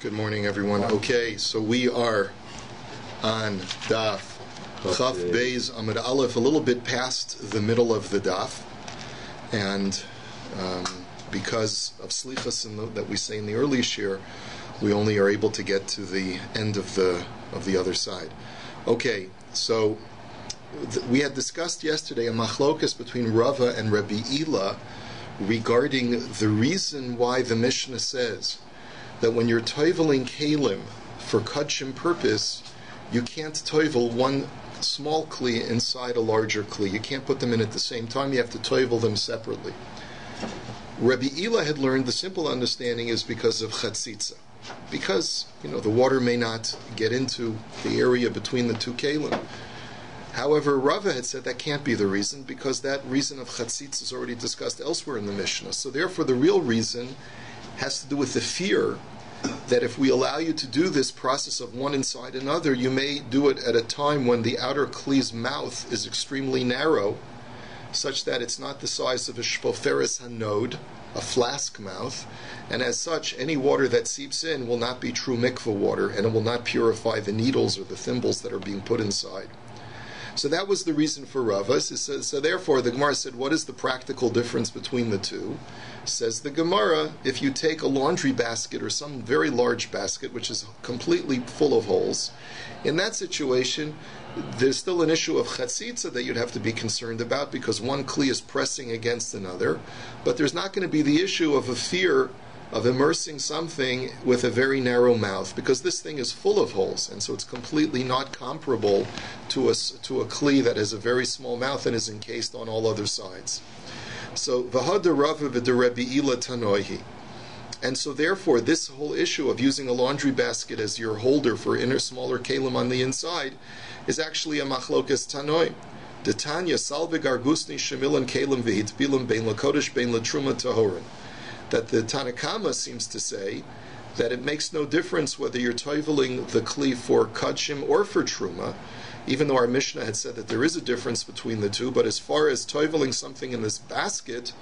Good morning, everyone. Okay, so we are on DAF Chaf Beis Amud Aleph, a little bit past the middle of the DAF, and because of Slichas that we say in the early shir, we only are able to get to the end of the other side. Okay, so we had discussed yesterday a machlokas between Rava and Rabbi Ila regarding the reason why the Mishnah says that when you're toiveling kalim for kudshim purpose, you can't toivel one small kli inside a larger kli. You can't put them in at the same time. You have to toivel them separately. Rabbi Ila had learned the simple understanding is because of chatzitza, because the water may not get into the area between the two kalim. However, Rava had said that can't be the reason, because that reason of chatzitza is already discussed elsewhere in the Mishnah. So therefore, the real reason has to do with the fear that if we allow you to do this process of one inside another, you may do it at a time when the outer kli's mouth is extremely narrow, such that it's not the size of a shpoferes hanod, a flask mouth, and as such, any water that seeps in will not be true mikveh water, and it will not purify the needles or the thimbles that are being put inside. So that was the reason for Rava. So therefore, the Gemara said, what is the practical difference between the two? Says the Gemara, if you take a laundry basket or some very large basket, which is completely full of holes, in that situation, there's still an issue of chatzitza that you'd have to be concerned about, because one kli is pressing against another, but there's not going to be the issue of a fear of immersing something with a very narrow mouth, because this thing is full of holes, and so it's completely not comparable to a kli that has a very small mouth and is encased on all other sides. So v'hada Rava v'deRabbi Ila tanoihi, and so therefore this whole issue of using a laundry basket as your holder for inner smaller kalim on the inside is actually a machlokas tanoi. Detanya salvig argusni shemilan kalim v'hitbilim bein lakodesh bein latruma tahorin. That the Tanakama seems to say that it makes no difference whether you're toiveling the kli for kudshim or for truma, even though our Mishnah had said that there is a difference between the two, but as far as toiveling something in this basket,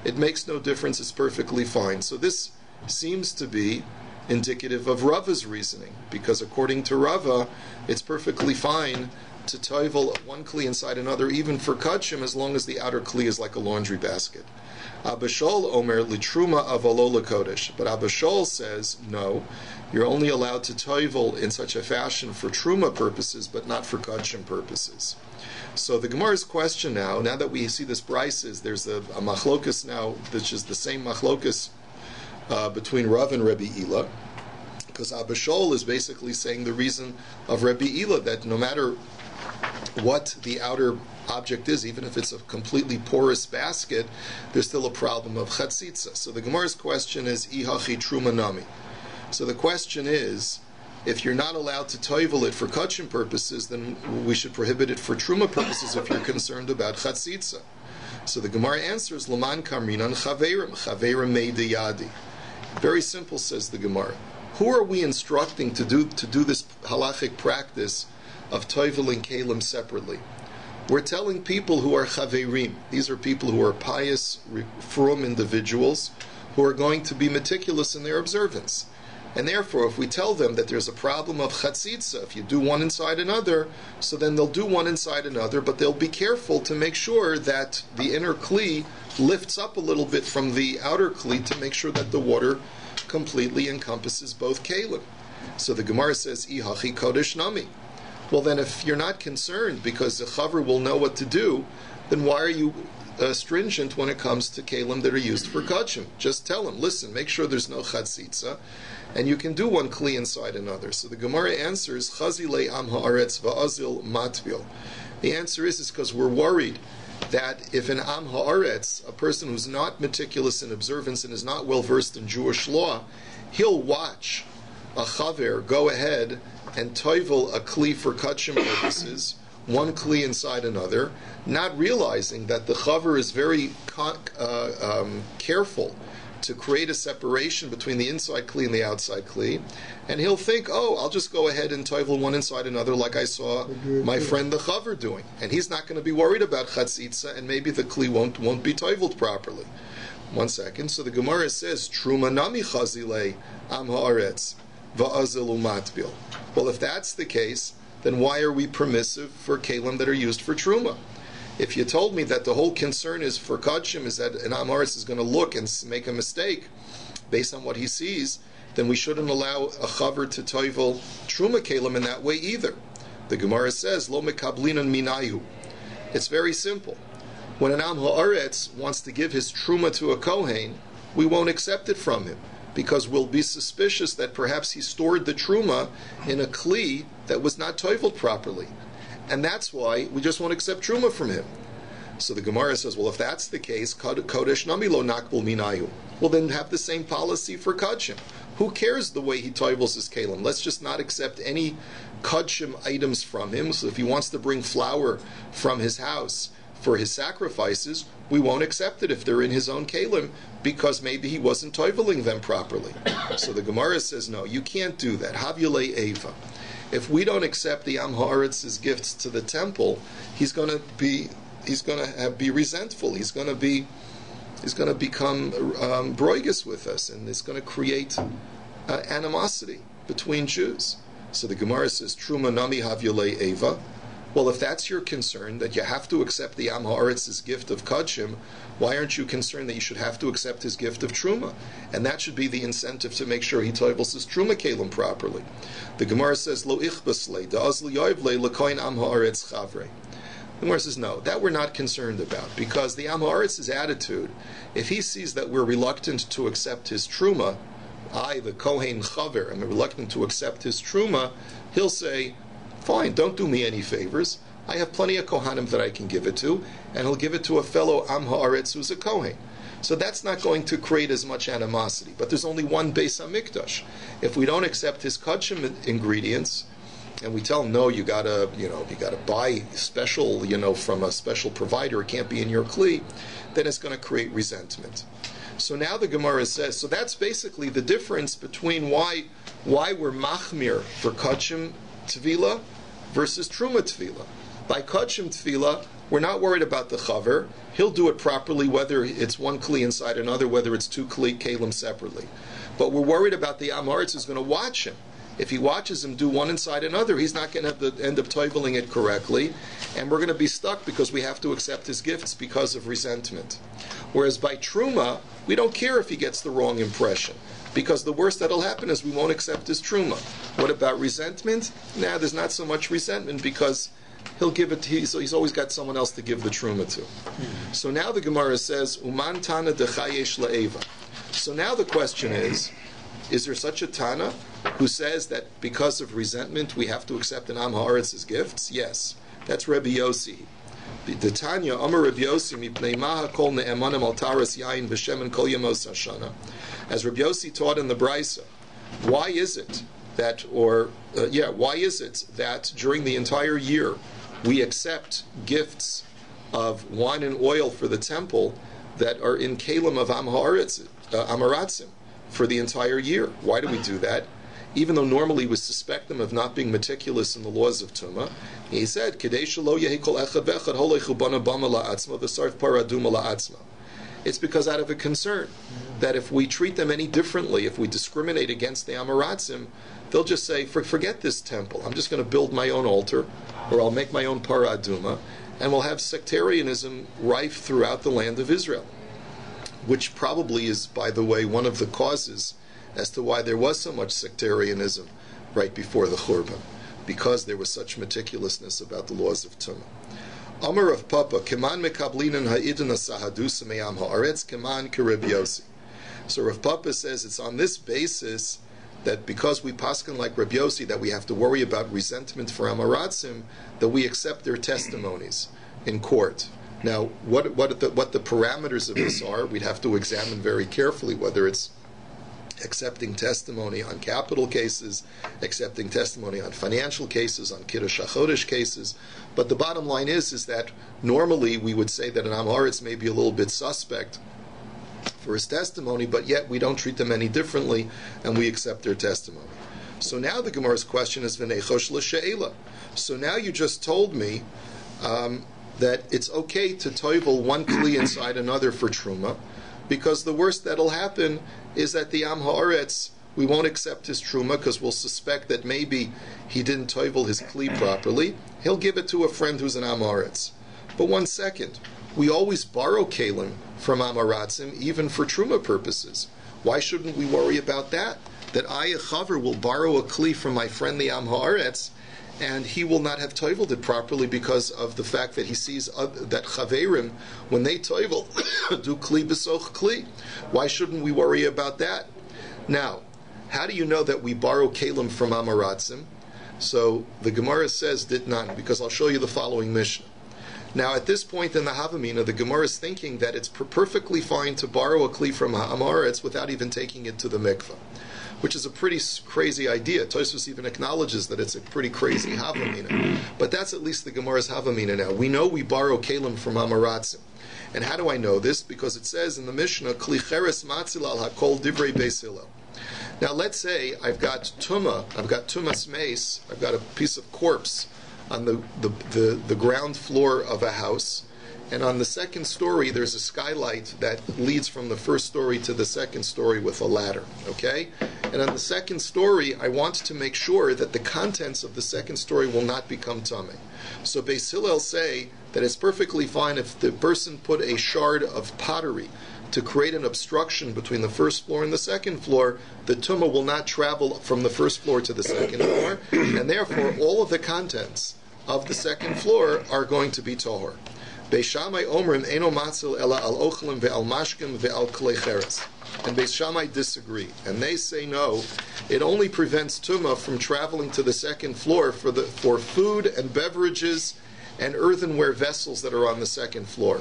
it makes no difference, it's perfectly fine. So this seems to be indicative of Rava's reasoning, because according to Rava, it's perfectly fine to toivel one kli inside another, even for kudshim, as long as the outer kli is like a laundry basket. Abishol Omer litruma avalo lakodesh, but Abishol says no, you're only allowed to toivel in such a fashion for truma purposes, but not for kudshim purposes. So the Gemara's question now that we see this brises, there's a machlokas now, which is the same machlokas between Rav and Rabbi Ila, because Abishol is basically saying the reason of Rabbi Ila, that no matter what the outer object is, even if it's a completely porous basket, there's still a problem of chatzitza. So the Gemara's question is ihachi truma nami. So the question is, if you're not allowed to toivel it for kudshim purposes, then we should prohibit it for truma purposes if you're concerned about chatzitza. So the Gemara answers laman kamrinan chaverim meidi yadi. Very simple, says the Gemara. Who are we instructing to do this halachic practice of toiveling kalim separately? We're telling people who are chaverim. These are people who are pious, frum individuals who are going to be meticulous in their observance. And therefore, if we tell them that there's a problem of chatzitza, if you do one inside another, so then they'll do one inside another, but they'll be careful to make sure that the inner kli lifts up a little bit from the outer kli to make sure that the water completely encompasses both kalim. So the Gemara says, ihachi kodesh nami. Well, then if you're not concerned because the chaver will know what to do, then why are you stringent when it comes to kalim that are used for kudshim? Just tell him, listen, make sure there's no chatzitza, and you can do one kli inside another. So the Gemara answers, chazile am haaretz va'azil matvil. The answer is because we're worried that if an am haaretz, a person who's not meticulous in observance and is not well versed in Jewish law, he'll watch a chaver go ahead and toivel a kli for kudshim purposes, one kli inside another, not realizing that the chaver is very careful to create a separation between the inside kli and the outside kli, and he'll think, oh, I'll just go ahead and toivel one inside another like I saw my friend the chaver doing, and he's not going to be worried about chatzitza, and maybe the kli won't be toiveled properly. 1 second. So the Gemara says, Truma nami chazile am haaretz. va'azil umatbil. Well, if that's the case, then why are we permissive for kelim that are used for truma? If you told me that the whole concern is for Kodshim is that an Amaris is going to look and make a mistake based on what he sees, then we shouldn't allow a chaver to toivel truma kelim in that way either. The Gemara says, Lo mekablinan minayu. It's very simple. When an Am Ha'aretz wants to give his truma to a Kohen, we won't accept it from him, because we'll be suspicious that perhaps he stored the truma in a kli that was not toiveled properly. And that's why we just won't accept truma from him. So the Gemara says, well, if that's the case, kodesh nami lo nakbul minayu. Well, then have the same policy for kodshim. Who cares the way he toivels his kalim? Let's just not accept any kodshim items from him. So if he wants to bring flour from his house for his sacrifices, we won't accept it if they're in his own kalim, because maybe he wasn't toiveling them properly. So the Gemara says, no, you can't do that. Havyulei eva. If we don't accept the Am Ha'aretz's gifts to the temple, he's going to be resentful. He's going to become broigus with us, and it's going to create animosity between Jews. So the Gemara says, Truma nami havyulei eva. Well, if that's your concern, that you have to accept the Am Ha'aretz's gift of Kodshim, why aren't you concerned that you should have to accept his gift of Truma? And that should be the incentive to make sure he toivels his Truma Kalim properly. The Gemara says, Lo ichbaslei, da'az li'yovlei l'koin Am Ha'aretz chavrei. The Gemara says, no, that we're not concerned about, because the Am Ha'aretz's attitude, if he sees that we're reluctant to accept his Truma, the Kohen Chaver, I'm reluctant to accept his Truma, he'll say, fine, don't do me any favors. I have plenty of Kohanim that I can give it to, and he'll give it to a fellow Am Ha'aretz who's a Kohen. So that's not going to create as much animosity. But there's only one Beis HaMikdash. If we don't accept his Kodshim ingredients, and we tell him, no, you gotta buy special, from a special provider, it can't be in your Kli, then it's going to create resentment. So now the Gemara says, so that's basically the difference between why we're machmir for Kodshim Tvila versus Truma Tvila. By Kodshim Tvila, we're not worried about the Chaver. He'll do it properly, whether it's one Kli inside another, whether it's two Kli Kalim separately. But we're worried about the Am Ha'aretz who's going to watch him. If he watches him do one inside another, he's not going to end up toiveling it correctly, and we're going to be stuck because we have to accept his gifts because of resentment. Whereas by Truma, we don't care if he gets the wrong impression, because the worst that'll happen is we won't accept his Truma. What about resentment? There's not so much resentment, because he'll give it. He's always got someone else to give the Truma to. So now the Gemara says, Uman Tana dechayesh la'eva. So now the question is there such a Tana who says that because of resentment we have to accept an Am Ha'aretz's gifts? Yes. That's Rabbi Yossi. The Tanya, Amar Rabbi Yossi, mipnei maha kol ne'emanim al taras yayin v'shemen kol yamos hashana. As Rabbi Yossi taught in the Brisa, why is it that during the entire year we accept gifts of wine and oil for the temple that are in kalim of Am Ha'aretz, Amaratzim, for the entire year? Why do we do that? Even though normally we suspect them of not being meticulous in the laws of Tumah, he said, Kedei shelo yehi kol echad v'echad holechu bana bama la'atzma v'sarf paraduma la'atzma. It's because out of a concern that if we treat them any differently, if we discriminate against the Amaratzim, they'll just say, forget this temple, I'm just going to build my own altar, or I'll make my own paraduma, and we'll have sectarianism rife throughout the land of Israel. Which probably is, by the way, one of the causes as to why there was so much sectarianism right before the Churban, because there was such meticulousness about the laws of Tumah. Amar of Papa, Keman mekablinan ha'idin asahadus me'am ha'aretz, Keman kereb Yossi. So Rav Papa says it's on this basis that because we paskin like Reb Yossi that we have to worry about resentment for Amaratzim, that we accept their testimonies in court. Now, what the parameters of this are, we'd have to examine very carefully, whether it's accepting testimony on capital cases, accepting testimony on financial cases, on Kiddush HaChodesh cases. But the bottom line is that normally we would say that an Am Ha'aretz may be a little bit suspect for his testimony, but yet we don't treat them any differently, and we accept their testimony. So now the Gemara's question is v'neichosh l'she'ela. So now you just told me that it's okay to toivel one kli inside another for truma, because the worst that'll happen is that the Am Ha'aretz, we won't accept his truma because we'll suspect that maybe he didn't toivel his kli properly. He'll give it to a friend who's an Amoritz. But 1 second, we always borrow kalim from Amoratzim, even for truma purposes. Why shouldn't we worry about that? That I, a chaver, will borrow a kli from my friend the Am Haaretz, and he will not have toiveled it properly because of the fact that he sees that chaverim, when they toivel, do kli besoch kli. Why shouldn't we worry about that? Now, how do you know that we borrow kalim from Amoratzim? So the Gemara says ditnan, because I'll show you the following Mishnah. Now, at this point in the Havamina, the Gemara is thinking that it's perfectly fine to borrow a kli from Ha'amaretz without even taking it to the mikveh, which is a pretty crazy idea. Tosfos even acknowledges that it's a pretty crazy Havamina. But that's at least the Gemara's Havamina now. We know we borrow kalim from Amaratzim. And how do I know this? Because it says in the Mishnah, Kli cheres matzil al hakol divrei beis Hillel. Now let's say I've got tumas mace, I've got a piece of corpse on the ground floor of a house, and on the second story there's a skylight that leads from the first story to the second story with a ladder, okay? And on the second story I want to make sure that the contents of the second story will not become tamei. So Beis Hillel say that it's perfectly fine if the person put a shard of pottery to create an obstruction between the first floor and the second floor. The tumah will not travel from the first floor to the second floor, and therefore all of the contents of the second floor are going to be tahor. Beis Shammai omrim eno matzil ela al ochlim ve'al mashkim ve'al klei cheres. And Beis Shammai disagree, and they say no, it only prevents tumah from traveling to the second floor for food and beverages and earthenware vessels that are on the second floor.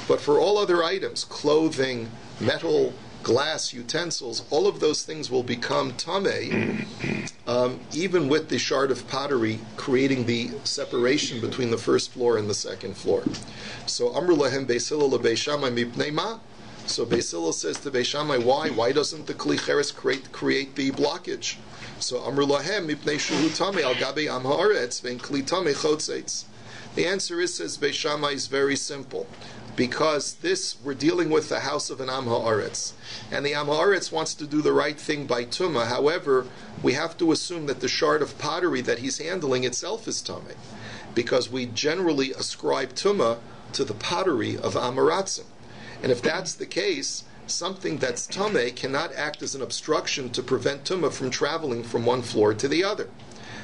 But for all other items, clothing, metal, glass, utensils, all of those things will become tamei, even with the shard of pottery creating the separation between the first floor and the second floor. So Amru lahem Beis Hillel leBeis Shammai mipnei ma. So Beis Hillel says to Beis Shammai, why? Why doesn't the kli cheres create the blockage? So Amru lahem mipnei shuhu tamei al gabe am haaretz vein kli tamei chotzeitz. The answer is, says Beis Shammai, is very simple. Because we're dealing with the house of an Am Haaretz. And the Am Haaretz wants to do the right thing by Tumah. However, we have to assume that the shard of pottery that he's handling itself is Tameh. Because we generally ascribe Tumah to the pottery of Amaratzim. And if that's the case, something that's Tameh cannot act as an obstruction to prevent Tumah from traveling from one floor to the other.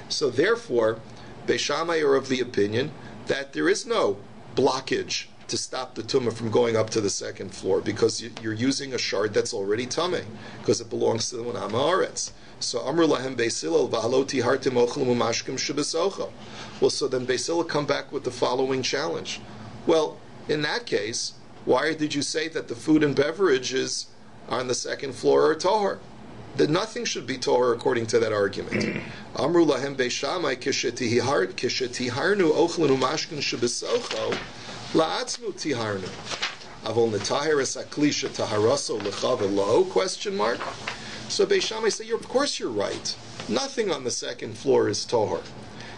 So therefore, Beis Shammai are of the opinion that there is no blockage to stop the tumah from going up to the second floor, because you're using a shard that's already tamei, because it belongs to the Am Haaretz. So Amr lahem Beis Hillel v'haloti hartim ochlum u'mashkim shebesocho. Well, so then Beis Hillel come back with the following challenge. Well, in that case, why did you say that the food and beverages on the second floor are tahor? That nothing should be tahor according to that argument. Amru lahem Beis Shammai kishetiharnu ochlin u'mashkim shebesocho la'atzmu tiharnu. Avol netaheres aklisha taharaso lechav lo? Question mark. So Beis Shammai say, of course you're right. Nothing on the second floor is tahor.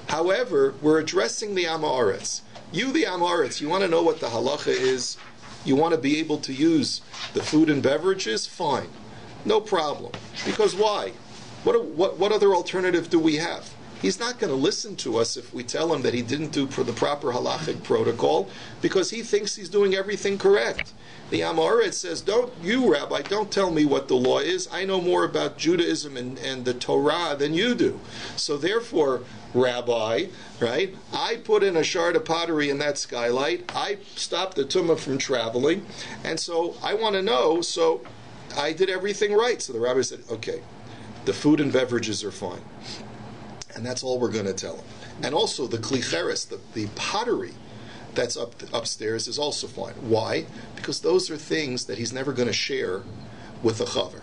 However, we're addressing the Am Haaretz. You, the Am Haaretz, you want to know what the halacha is? You want to be able to use the food and beverages? Fine. No problem. Because why? What other alternative do we have? He's not going to listen to us if we tell him that he didn't do the proper halachic protocol, because he thinks he's doing everything correct. The Am Haaretz says, Rabbi, don't tell me what the law is. I know more about Judaism and the Torah than you do. So therefore, Rabbi, right, I put in a shard of pottery in that skylight. I stopped the tumah from traveling. And so I want to know, so I did everything right. So the rabbi said, okay, the food and beverages are fine. And that's all we're going to tell him. And also the kli cheres, the pottery that's upstairs, is also fine. Why? Because those are things that he's never going to share with a chaver.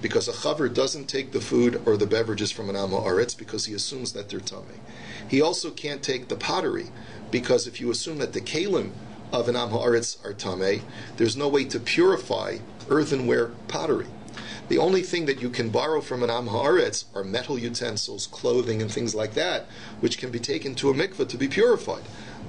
Because a chaver doesn't take the food or the beverages from an Am Haaretz because he assumes that they're tamei. He also can't take the pottery, because if you assume that the kalim of an Am Haaretz are tamei, there's no way to purify earthenware pottery. The only thing that you can borrow from an Am Haaretz are metal utensils, clothing, and things like that, which can be taken to a mikveh to be purified.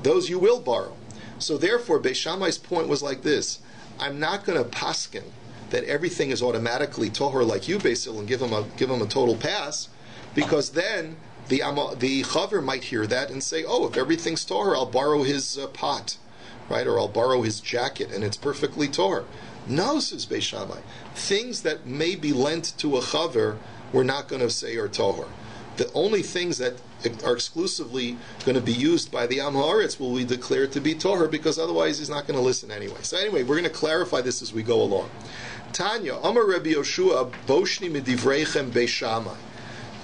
Those you will borrow. So therefore, Beis Shammai's point was like this: I'm not going to paskin that everything is automatically tohor like you, Basil, and give him a total pass, because then the chaver might hear that and say, oh, if everything's tohor, I'll borrow his pot, right, or I'll borrow his jacket, and it's perfectly tohor. No, says Beis Shammai, things that may be lent to a chaver, we're not going to say are tohor. The only things that are exclusively going to be used by the Am Haaretz will we declare to be Torah, because otherwise he's not going to listen anyway. So anyway, we're going to clarify this as we go along. Tanya, Amar Rabbi Yoshua, Boshni Midivreichem Beis Shammai.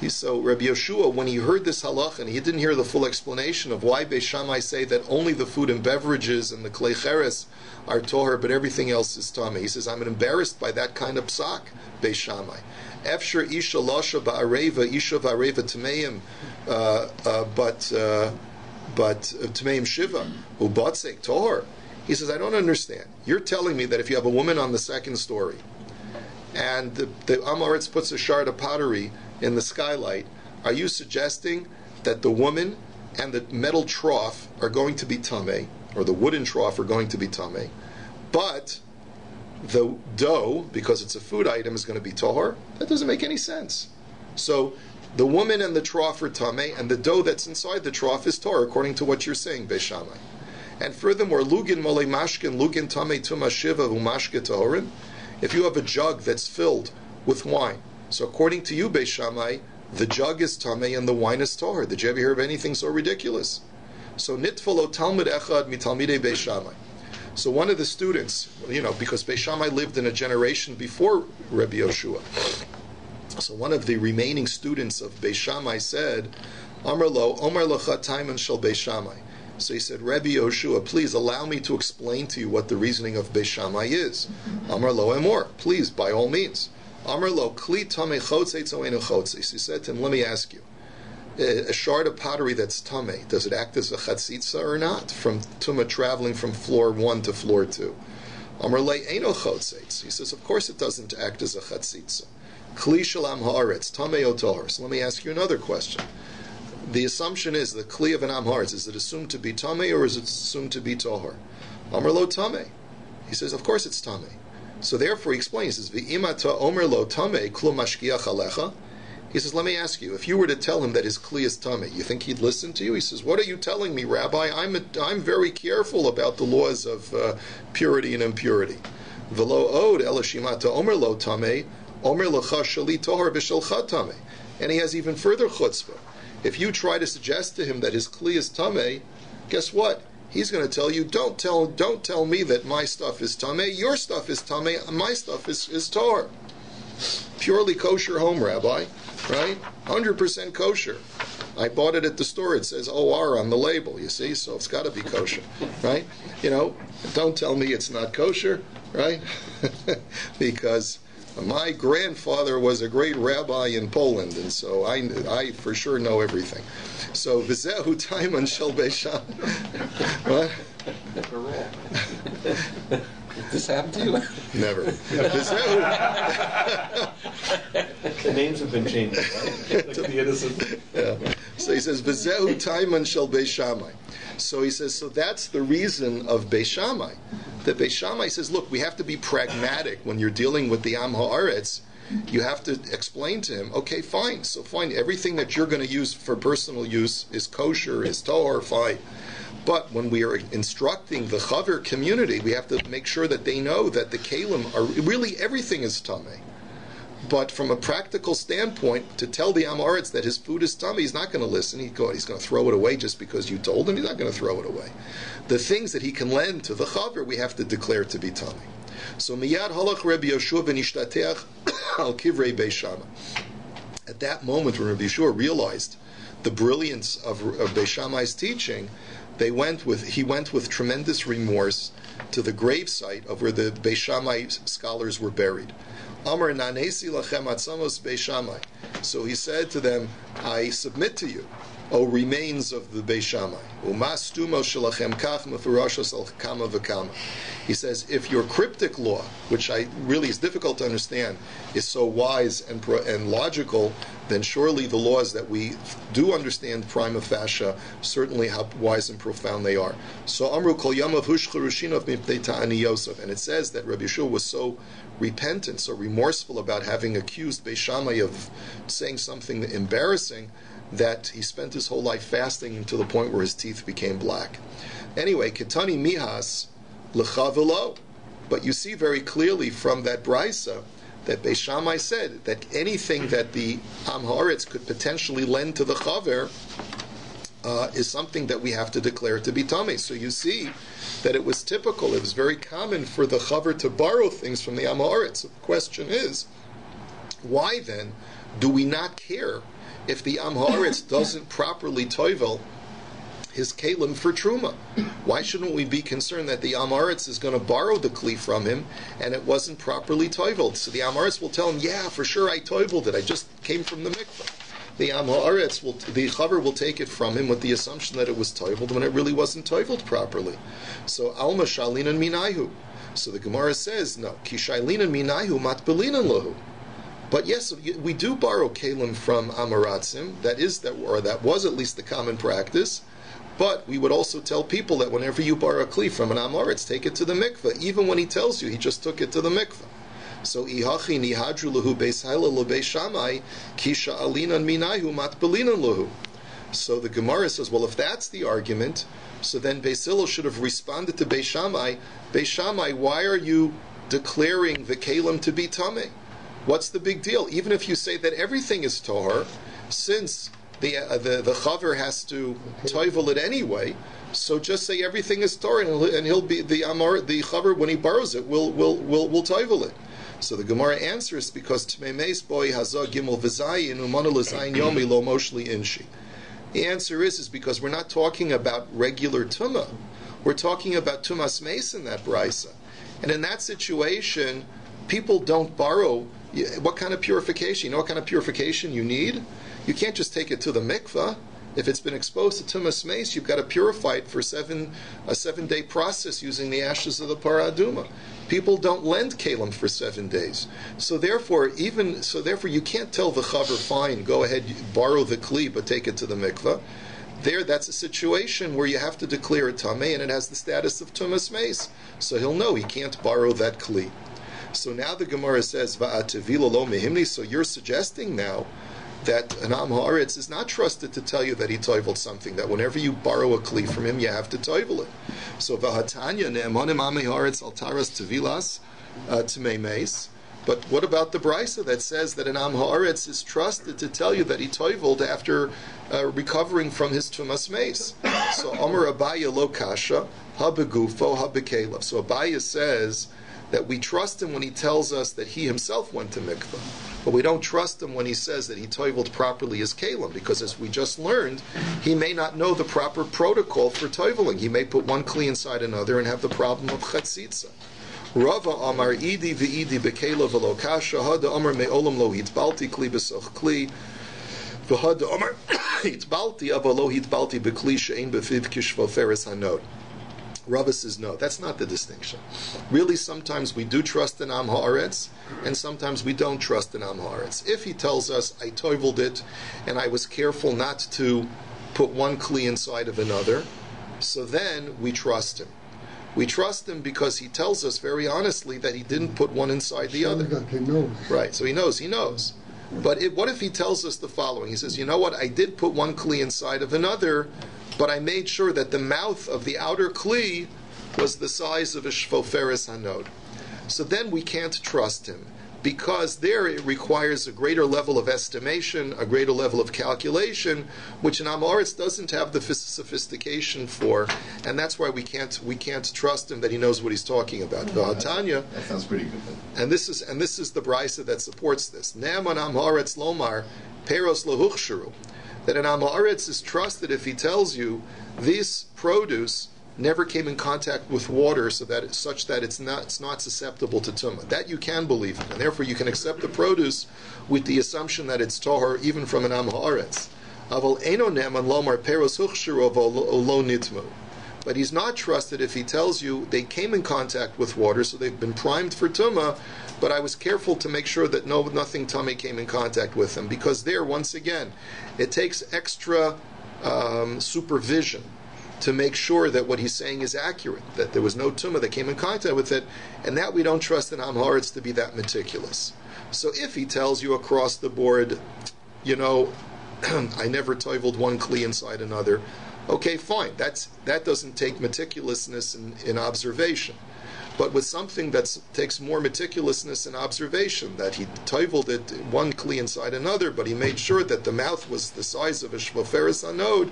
So Rabbi Yoshua, when he heard this halach, and he didn't hear the full explanation of why Beis Shammai say that only the food and beverages and the klei cheres are Torah, but everything else is Tameh. He says, I'm embarrassed by that kind of psak, Beis Shammai. Efsher isha lasha ba'areva, isha va'areva tameim, but tameim shiva, ubatzek tohor. He says, I don't understand. You're telling me that if you have a woman on the second story, and the Am Haaretz puts a shard of pottery in the skylight, are you suggesting that the woman and the metal trough are going to be tameh, or the wooden trough are going to be tameh, but the dough, because it's a food item, is going to be tohor? That doesn't make any sense. So the woman and the trough are tameh, and the dough that's inside the trough is tohor, according to what you're saying, Beis Shammai. And furthermore, lugin molei mashkin, lugin tameh tuma shiva umashke tohorim. If you have a jug that's filled with wine, so according to you, Beis Shammai, the jug is tameh and the wine is tohor. Did you ever hear of anything so ridiculous? So nitfalo talmud echad mitalmidei Beis Shammai. So one of the students, because Beis Shammai lived in a generation before Rabbi Yoshua, so one of the remaining students of Beis Shammai said, Amar lo, Omar lecha taiman shel Beis Shammai. So he said, Rabbi Yoshua, please allow me to explain to you what the reasoning of Beis Shammai is. Amar lo emor, please, by all means. Amar lo, kli tamei chotzeitz o enu chotzeitz. He said to him, let me ask you, a shard of pottery that's tameh, does it act as a chatzitza or not? From tumah traveling from floor 1 to floor 2. Amar le eino chotzeitz. He says, of course it doesn't act as a chatzitza. Kli shalam haaretz, tameh o tohor. So let me ask you another question. The assumption is the kli of an am haaretz, is it assumed to be tameh or is it assumed to be tohor? Amar lo tameh. He says, of course it's tameh. So therefore he explains, he says, v'imata omer lo tameh klum mashkiach alecha. He says, let me ask you, if you were to tell him that his kli is tameh, you think he'd listen to you? He says, what are you telling me, Rabbi? I'm very careful about the laws of purity and impurity. V'lo od elashimata omer lo tameh, omer lecha shali tohar b'shelcha tameh. And he has even further chutzpah. If you try to suggest to him that his kli is tameh, guess what? He's going to tell you, don't tell me that my stuff is tameh, your stuff is tameh, my stuff is tohar. Purely kosher home, Rabbi. Right? 100% kosher. I bought it at the store. It says OR on the label, you see, so it's got to be kosher. Right? Don't tell me it's not kosher, right? Because my grandfather was a great rabbi in Poland, and so I for sure know everything. So, v'zehu taiman shel Beis Shammai. What? Never wrong. Did this happen to you? Never. Names have been changed, right? Like the innocent. Yeah. So he says, "V'zehu taiman shel Beis Shammai." So he says, so that's the reason of Beis Shammai. That Beis Shammai says, look, we have to be pragmatic when you're dealing with the Am Haaretz. You have to explain to him, okay, fine. So fine, everything that you're going to use for personal use is kosher, is tohar, fine. But when we are instructing the chaver community, we have to make sure that they know that the kalim are really everything is tameh. But from a practical standpoint, to tell the Am Haaretz that his food is tameh, he's not going to listen. He's going to throw it away just because you told him. He's not going to throw it away. The things that he can lend to the chaver, we have to declare to be tameh. So miyad halach Rabbi Yoshua v'nishtateach al kivrei Beis Shammai. At that moment, when Rabbi Yoshua realized the brilliance of Beis Shammai's teaching, he went with tremendous remorse to the gravesite of where the Beis Shammai scholars were buried. Amar nanesi lachem atzamos Beis Shammai. So he said to them, I submit to you, O remains of the Beis Shammai. Umas tumo shelachem kach mefarashos al kama v'kama. He says, if your cryptic law, which really is difficult to understand, is so wise and logical, then surely the laws that we do understand prima facie, certainly how wise and profound they are. So Amru Kol Yamav Hushcharushinov Mipnei Ta'ani Yosef, and it says that Rabbi Yeshua was so repentant, so remorseful about having accused Beis Shammai of saying something embarrassing, that he spent his whole life fasting to the point where his teeth became black. Anyway, Ketani Mihas L'chavelo. But you see very clearly from that brisa that Beis Shammai said that anything that the Am Haaretz could potentially lend to the chaver is something that we have to declare to be tamei. So you see that it was typical, it was very common for the chaver to borrow things from the Am Haaretz. So the question is, why then do we not care if the Am Haaretz doesn't properly toivel his kalim for truma? Why shouldn't we be concerned that the Am Haaretz is going to borrow the kli from him and it wasn't properly toivelled? So the Am Haaretz will tell him, yeah, for sure I toivelled it, I just came from the mikveh. The Am Haaretz the chaver will take it from him with the assumption that it was toivelled when it really wasn't toivelled properly. So Alma Shalinan Minayu. So the Gemara says, no, Ki Shalinan Minayu Matbelinan Lahu. But yes, we do borrow kalim from Amaratzim. That was at least the common practice. But we would also tell people that whenever you borrow a kli from an Amoritz, take it to the mikveh. Even when he tells you, he just took it to the mikveh. So ihachi nihadru lahu beis haila lo beis Shammai kisha alinan minayu matbelinan lahu. So the Gemara says, well, if that's the argument, so then Beis Hillel should have responded to Beis Shammai. Beis Shammai, why are you declaring the kalim to be tamei? What's the big deal? Even if you say that everything is tohar, since the chaver has to toivel it anyway, so just say everything is torah, and he'll be the chaver when he borrows it will toivel it. So the Gemara answers because tmeimeis boy hazah gimel v'zayin umana l'zayin yomi lo moshli inshi. The answer is because we're not talking about regular tumah, we're talking about tumas meis in that brisa, and in that situation, people don't borrow. What kind of purification? You know what kind of purification you need? You can't just take it to the mikveh. If it's been exposed to tumas meis, you've got to purify it for a 7-day process using the ashes of the paraduma. People don't lend kalim for 7 days. So therefore, you can't tell the chaver, fine, go ahead, borrow the kli, but take it to the mikveh. That's a situation where you have to declare it tamei, and it has the status of tumas meis. So he'll know he can't borrow that kli. So now the Gemara says, Va'atevila lo mehimni. So you're suggesting now that an Am Haaretz is not trusted to tell you that he toiveled something, that whenever you borrow a kli from him, you have to toivel it. So V'hatanya ne'emanim Am Haaretz altaras tevilas t'mei meis. But what about the brisa that says that an Am Haaretz is trusted to tell you that he toiveled after recovering from his tumas meis? So Amar Abaya lo kasha, ha begufo, ha bekelev. So Abaya says that we trust him when he tells us that he himself went to mikveh, but we don't trust him when he says that he toiveled properly his kalim, because as we just learned, he may not know the proper protocol for toiveling. He may put one kli inside another and have the problem of chatzitza. Rava Amar Idi v'Idi bekela v'lo kasha hada Amar me'olam lo hitbalti kli b'soch kli v'hada Amar hitbalti avalo hitbalti b'kli she'ein b'fiv kishvo feres hanod. Rabbi says, no, that's not the distinction. Really, sometimes we do trust in Am Haaretz, and sometimes we don't trust in Am Haaretz. If he tells us, I toiveled it, and I was careful not to put one kli inside of another, so then we trust him. We trust him because he tells us very honestly that he didn't put one inside the other. Right, so he knows. But what if he tells us the following? He says, you know what, I did put one kli inside of another, but I made sure that the mouth of the outer kli was the size of a shvoferes hanod. So then we can't trust him, because there it requires a greater level of estimation, a greater level of calculation, which an Am Haaretz doesn't have the sophistication for, and that's why we can't trust him that he knows what he's talking about. V'hatanya, that sounds pretty good. And this is the brisa that supports this. Ne'aman Am Haaretz lomar peros lohuchsharu. That an Am Haaretz is trusted if he tells you this produce never came in contact with water, such that it's not susceptible to tumah. That you can believe in, and therefore you can accept the produce with the assumption that it's tahor even from an Am Haaretz. Aval eno ne'eman lomar peros huchsharu lo nitmu. But he's not trusted if he tells you they came in contact with water, so they've been primed for tumah, but I was careful to make sure that nothing tummy came in contact with them, because there, once again, it takes extra supervision to make sure that what he's saying is accurate, that there was no tumah that came in contact with it, and that we don't trust in Am Haaretz to be that meticulous. So if he tells you across the board, I never toiveled one kli inside another, okay, fine. That doesn't take meticulousness in observation. But with something that takes more meticulousness in observation, that he toiveled it one kli inside another, but he made sure that the mouth was the size of a shvoferes anod,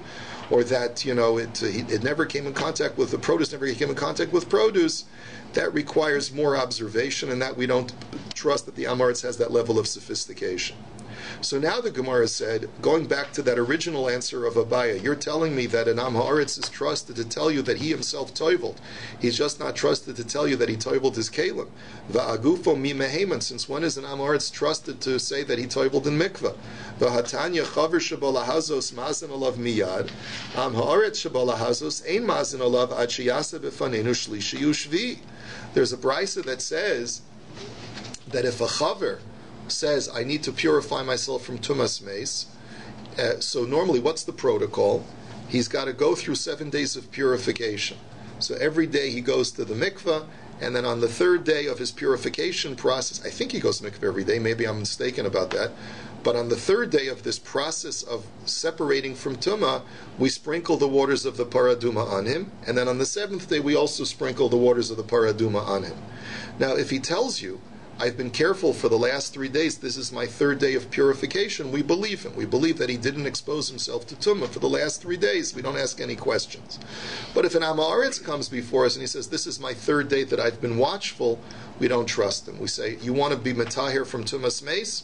or that it never came in contact with the produce, never came in contact with produce, that requires more observation, and that we don't trust that the Am Haaretz has that level of sophistication. So now the Gemara said, going back to that original answer of Abaye, you're telling me that an Am Haaretz is trusted to tell you that he himself toiveled. He's just not trusted to tell you that he toiveled his kalim. Va'agufo mi meheman, since when is an Am Haaretz trusted to say that he toiveled in mikveh? V'hatanya chaver shabalahazos mazin olav miyad. Am Haaretz shabalahazos ein mazin olav ad sheyasa b'fanenu shlishi ushvi. There's a brisa that says that if a chaver says, I need to purify myself from tumas meis, so normally what's the protocol? He's got to go through 7 days of purification. So every day he goes to the mikveh, and then on the third day of his purification process, I think he goes to mikveh every day, maybe I'm mistaken about that, but on the third day of this process of separating from tumah, we sprinkle the waters of the paraduma on him, and then on the seventh day we also sprinkle the waters of the paraduma on him. Now if he tells you, I've been careful for the last 3 days, this is my third day of purification, we believe him. We believe that he didn't expose himself to tumah for the last 3 days. We don't ask any questions. But if an Am Haaretz comes before us and he says, this is my third day that I've been watchful, we don't trust him. We say, you want to be matahir from tumas meis?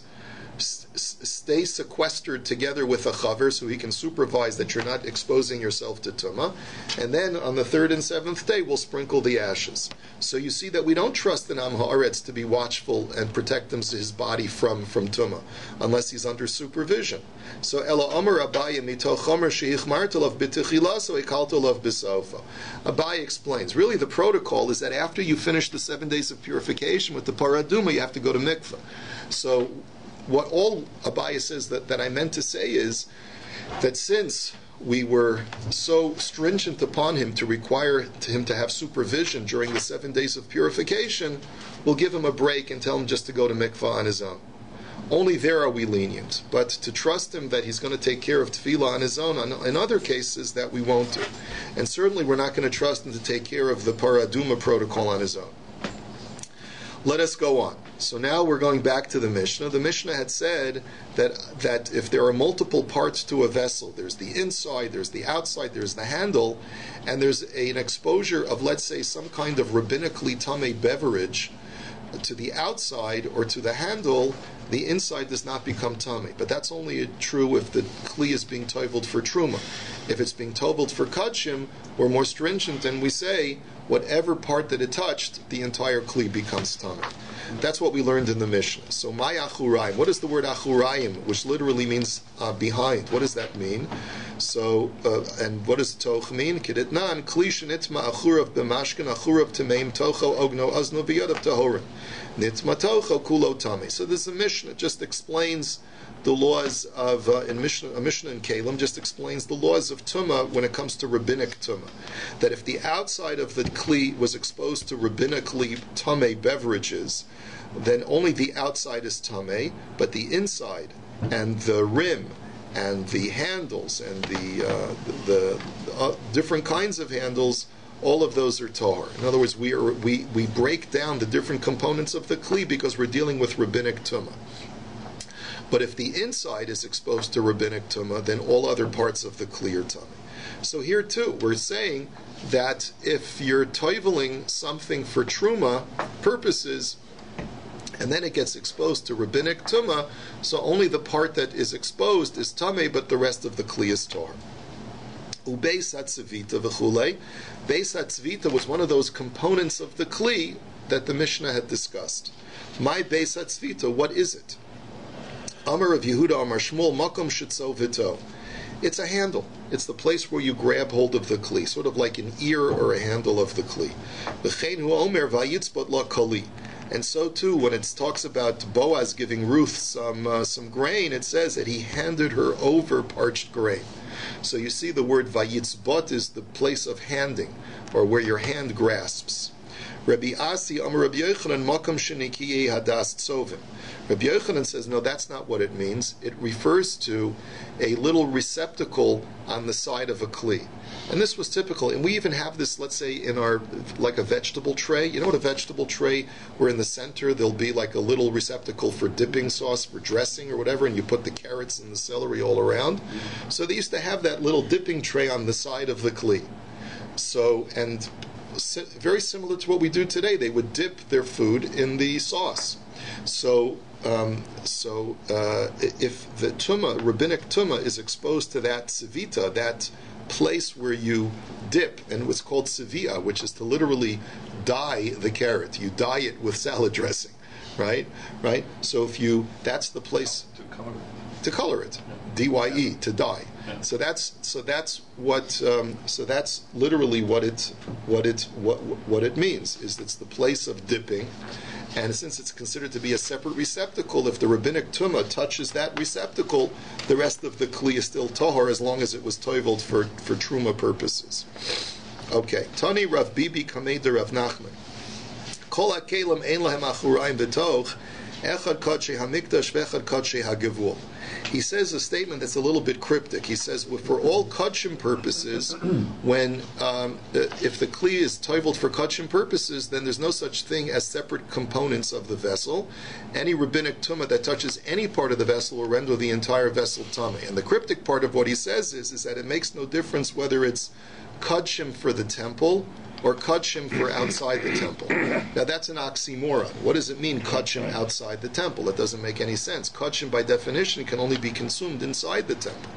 Stay sequestered together with a chaver so he can supervise that you're not exposing yourself to tumah, and then on the third and seventh day we'll sprinkle the ashes. So you see that we don't trust an Am Haaretz to be watchful and protect his body from tumah unless he's under supervision. So Ela Omer Abaye mitoch chomer sheichmartelav b'techila so ikaltelav b'sofa. Abaye explains, really the protocol is that after you finish the 7 days of purification with the paraduma, you have to go to mikveh. So what all Abaye says that I meant to say is that since we were so stringent upon him to require him to have supervision during the 7 days of purification, we'll give him a break and tell him just to go to mikvah on his own. Only there are we lenient. But to trust him that he's going to take care of tefillah on his own, in other cases, that we won't do. And certainly we're not going to trust him to take care of the paraduma protocol on his own. Let us go on. So now we're going back to the Mishnah. The Mishnah had said that if there are multiple parts to a vessel, there's the inside, there's the outside, there's the handle, and there's an exposure of, let's say, some kind of rabbinically tamei beverage to the outside or to the handle, the inside does not become tamei. But that's only true if the kli is being toveled for truma. If it's being toveled for kachim, we're more stringent and we say whatever part that it touched, the entire kli becomes tamei. That's what we learned in the Mishnah. So, my achurayim. What is the word achurayim, which literally means behind? What does that mean? So, and what does toch mean? Kiditnan kli shenitma achurav b'mashkin achurav temeim tocho ogno azno v'yadav tahorim nitma tocho kulo tamei. So, this is a Mishnah. It just explains the laws of a Mishnah in Kalim just explains the laws of Tumah when it comes to rabbinic Tumah. That if the outside of the Kli was exposed to rabbinically Tamei beverages, then only the outside is Tamei, but the inside and the rim and the handles and the different kinds of handles, all of those are tahor. In other words, we break down the different components of the Kli because we're dealing with rabbinic Tumah. But if the inside is exposed to rabbinic tumah, then all other parts of the kli are tamei. So here too, we're saying that if you're toiveling something for truma purposes, and then it gets exposed to rabbinic tumah, so only the part that is exposed is tamei, but the rest of the kli is tor. Ubeis hatzvita v'chulei. Beis hatzvita was one of those components of the kli that the Mishnah had discussed. My beis hatzvita, what is it? Amar of Yehuda Amar Shmuel Makom Shitzo Vito. It's a handle. It's the place where you grab hold of the kli, sort of like an ear or a handle of the kli. V'chein hu omer vayitzbot lo koli. And so too, when it talks about Boaz giving Ruth some grain, it says that he handed her over parched grain. So you see the word vayitzbot is the place of handing, or where your hand grasps. Rabbi Asi Amar Rabbi Yochanan Makom Shenikiye Hadas Tzovim. Rabbi Yochanan says, no, that's not what it means. It refers to a little receptacle on the side of a kli. And this was typical, and we even have this, let's say, in our, like a vegetable tray. You know what a vegetable tray, where in the center there'll be like a little receptacle for dipping sauce, for dressing or whatever, and you put the carrots and the celery all around. So they used to have that little dipping tray on the side of the kli. So, and very similar to what we do today, they would dip their food in the sauce. So if the tumah, rabbinic tumah, is exposed to that tzvita, that place where you dip, and what's called tzvia, which is to literally dye the carrot. You dye it with salad dressing, right? So that's the place to color it, dye, to dye. So that's literally what it means. Is it's the place of dipping, and since it's considered to be a separate receptacle, if the rabbinic tumah touches that receptacle, the rest of the kli is still tahor as long as it was toivled for truma purposes. Okay, Tani Rav Bibi Kamei Rav Nachman. Kol hakelim ein lahem achurayim b'toch, echad kodshei hamikdash v'echad kodshei hagevul. He says a statement that's a little bit cryptic. He says, for all kodshim purposes, when if the kli is toivled for kodshim purposes, then there's no such thing as separate components of the vessel. Any rabbinic tumah that touches any part of the vessel will render the entire vessel tumah. And the cryptic part of what he says is that it makes no difference whether it's kodshim for the temple or kodshim for outside the temple. Now that's an oxymoron. What does it mean, kodshim outside the temple? It doesn't make any sense. Kodshim, by definition, can only be consumed inside the temple.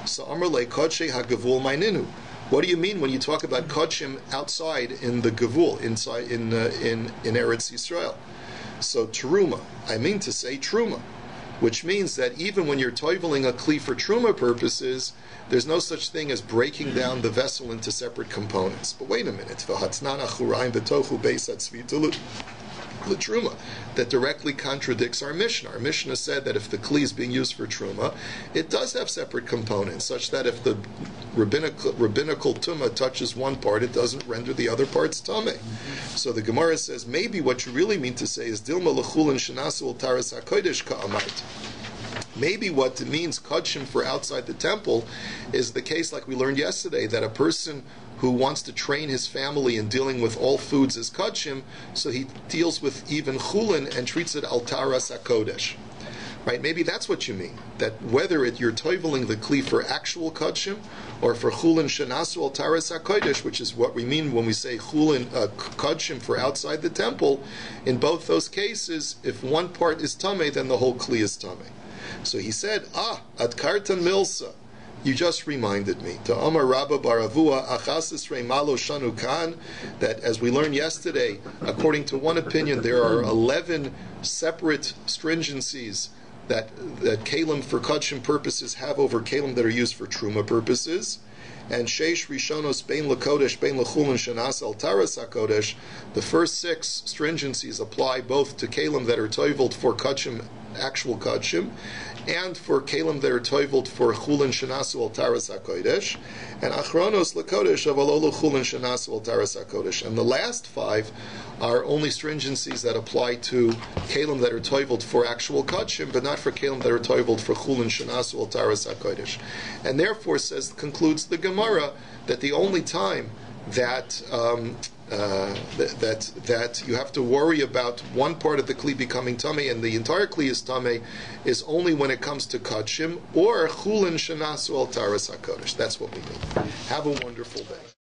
So Amar le kodshei hagavul maininu. What do you mean when you talk about kodshim outside in the gavul, inside in Eretz Yisrael? So teruma, I mean to say truma, which means that even when you're toiveling a kli for truma purposes, there's no such thing as breaking down the vessel into separate components. But wait a minute, that directly contradicts our Mishnah. Our Mishnah said that if the kli is being used for truma, it does have separate components, such that if the rabbinical tumah touches one part, it doesn't render the other parts tameh. So the Gemara says, maybe what you really mean to say is dilma lechulin shenasu taras hakodesh ka'amart. Maybe what it means, kodshim for outside the temple, is the case like we learned yesterday, that a person who wants to train his family in dealing with all foods as kodshim, so he deals with even chulin and treats it al taras hakodesh. Right? Maybe that's what you mean. That whether you're toiveling the kli for actual kodshim or for chulin shenasu al taras hakodesh, which is what we mean when we say chulin kodshim for outside the temple, in both those cases, if one part is tameh, then the whole kli is tameh. So he said, ad kartan milsa, you just reminded me. To Amar Rabba Baravua Achasis Rei Malo Shanu Kan, that as we learned yesterday, according to one opinion, there are 11 separate stringencies that kalim for kodshim purposes have over kalim that are used for truma purposes. And Sheish Rishonos Bein Lakodesh Bein Lachulin Shanas Al Taras HaKodesh, the first 6 stringencies apply both to kalim that are toivled for kodshim, actual kodshim, and for kalim that are toivled for chulin shenasu al taras hakodesh, and achronos lakodesh avalolo chulin shenasu al taras hakodesh. And the last 5 are only stringencies that apply to kalim that are toivled for actual kodshim, but not for kalim that are toivled for chulin shenasu al taras hakodesh. And therefore, concludes the Gemara, that the only time that that you have to worry about one part of the kli becoming tamei and the entire kli is tamei is only when it comes to kodshim or chulin shenasu al taras hakodesh. That's what we mean. Have a wonderful day.